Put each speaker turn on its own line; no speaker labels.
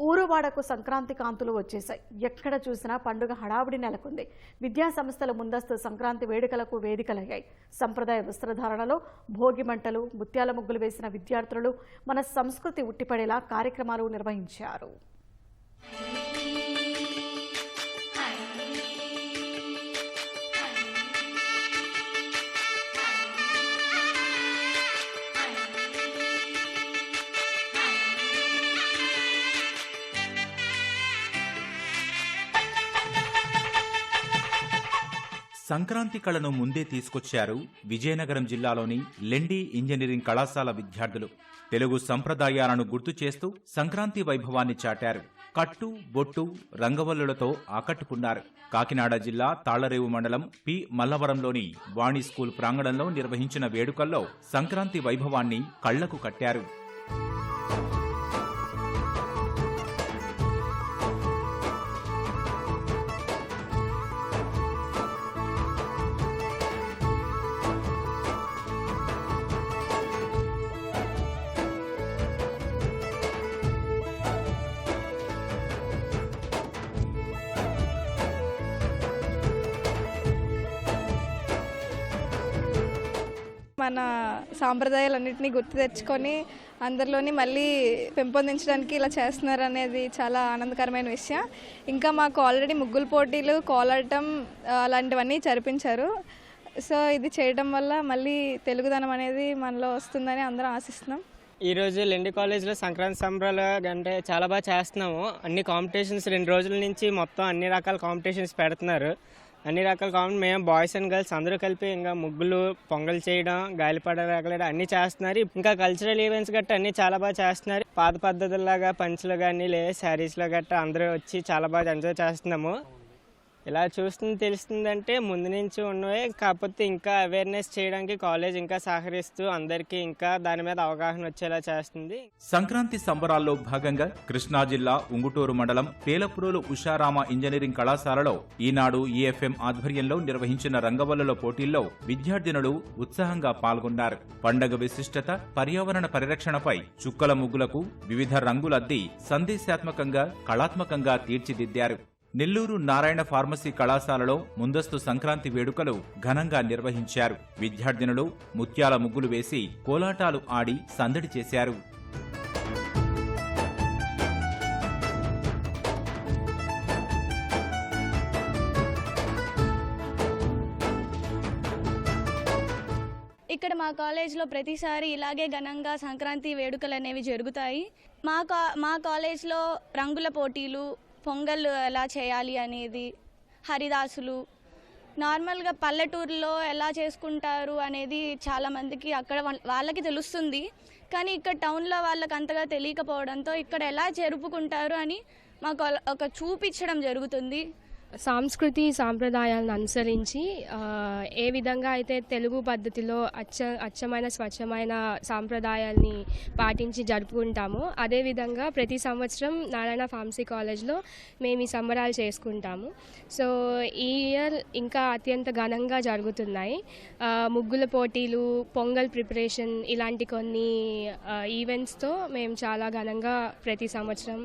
ఊరువాడకు సంక్రాంతి కాంతులు వచ్చేశాయి. ఎక్కడ చూసినా పండుగ హడావుడి నెలకొంది. విద్యా సంస్థల ముందస్తు సంక్రాంతి వేడుకలకు వేదికలయ్యాయి. సంప్రదాయ వస్త్రధారణలో భోగి మంటలు, ముత్యాల ముగ్గులు వేసిన విద్యార్థులు మన సంస్కృతి ఉట్టిపడేలా కార్యక్రమాలు నిర్వహించారు.
సంక్రాంతి కళను ముందే తీసుకొచ్చారు విజయనగరం జిల్లాలోని లెండి ఇంజనీరింగ్ కళాశాల విద్యార్థులు. తెలుగు సంప్రదాయాలను గుర్తు చేస్తూ సంక్రాంతి వైభవాన్ని చాటారు. కట్టు, బొట్టు, రంగవల్లులతో ఆకట్టుకున్నారు. కాకినాడ జిల్లా తాళ్లరేవు మండలం పి మల్లవరంలోని వాణి స్కూల్ ప్రాంగణంలో నిర్వహించిన వేడుకల్లో సంక్రాంతి వైభవాన్ని కళ్లకు కట్టారు.
మన సాంప్రదాయాలన్నింటినీ గుర్తు తెచ్చుకొని అందరిలోని మళ్ళీ పెంపొందించడానికి ఇలా చేస్తున్నారు అనేది చాలా ఆనందకరమైన విషయం. ఇంకా మాకు ఆల్రెడీ ముగ్గుల పోటీలు, కోలాటం అలాంటివన్నీ జరిపించారు. సో ఇది చేయడం వల్ల మళ్ళీ తెలుగుదనం అనేది మనలో వస్తుందని అందరం ఆశిస్తున్నాం.
ఈరోజు లెండి కాలేజ్లో సంక్రాంతి సంబరాలు అంటే చాలా బాగా చేస్తున్నాము. అన్ని కాంపిటీషన్స్ 2 రోజుల నుంచి మొత్తం అన్ని రకాల కాంపిటీషన్స్ పెడుతున్నారు. అన్ని రకాల మేము బాయ్స్ అండ్ గర్ల్స్ అందరూ కలిపి ఇంకా ముగ్గులు, పొంగల్ చేయడం, గాలిపడ రకలేయడం అన్నీ చేస్తున్నారు. ఇంకా కల్చరల్ ఈవెంట్స్ గట్రా అన్నీ చాలా బాగా చేస్తున్నారు. పాత పద్ధతుల్లాగా పంచులు కానీ శారీస్లో గట్రా అందరూ వచ్చి చాలా బాగా ఎంజాయ్ చేస్తున్నాము. ఇలా చూస్తుంది తెలుస్తుందంటే ముందు నుంచి ఉన్నవే, కాకపోతే ఇంకా అవేర్నెస్ చేయడానికి కాలేజ్ ఇంకా సహకరిస్తూ అందరికీ ఇంకా దాని మీద అవగాహన వచ్చేలా చేస్తుంది.
సంక్రాంతి సంబరాల్లో భాగంగా కృష్ణా జిల్లా ఉంగుటూరు మండలం తేలప్రోలు ఉషారామ ఇంజనీరింగ్ కళాశాలలో ఈనాడు ఈఎఫ్ఎం ఆధ్వర్యంలో నిర్వహించిన రంగవల్లుల పోటీల్లో విద్యార్థినులు ఉత్సాహంగా పాల్గొన్నారు. పండగ విశిష్టత, పర్యావరణ పరిరక్షణపై చుక్కల ముగ్గులకు వివిధ రంగులద్ది సందేశాత్మకంగా, కళాత్మకంగా తీర్చిదిద్దారు. నెల్లూరు నారాయణ ఫార్మసీ కళాశాలలో ముందస్తు సంక్రాంతి వేడుకలు ఘనంగా నిర్వహించారు. విద్యార్థినులు ముత్యాల ముగ్గులు వేసి కోలాటాలు ఆడి సందడి చేశారు.
ఇక్కడ మా కాలేజ్లో ప్రతిసారి ఇలాగే ఘనంగా సంక్రాంతి వేడుకలు అనేవి జరుగుతాయి. మా కాలేజ్లో రంగుల పోటీలు, పొంగల్ ఎలా చేయాలి అనేది, హరిదాసులు, నార్మల్గా పల్లెటూరులో ఎలా చేసుకుంటారు అనేది చాలామందికి అక్కడ వాళ్ళకి తెలుస్తుంది. కానీ ఇక్కడ టౌన్లో వాళ్ళకి అంతగా తెలియకపోవడంతో ఇక్కడ ఎలా జరుపుకుంటారు అని మాకు ఒక చూపించడం జరుగుతుంది.
సంస్కృతి సాంప్రదాయాలను అనుసరించి ఏ విధంగా అయితే తెలుగు పద్ధతిలో అచ్చమైన స్వచ్ఛమైన సాంప్రదాయాల్ని పాటించి జరుపుకుంటామో అదేవిధంగా ప్రతి సంవత్సరం నారాయణ ఫార్మసీ కాలేజ్లో మేము ఈ సంబరాలు చేసుకుంటాము. సో ఈ ఇయర్ ఇంకా అత్యంత ఘనంగా జరుగుతున్నాయి. ముగ్గుల పోటీలు, పొంగల్ ప్రిపరేషన్ ఇలాంటి కొన్ని ఈవెంట్స్తో మేము చాలా ఘనంగా ప్రతి సంవత్సరం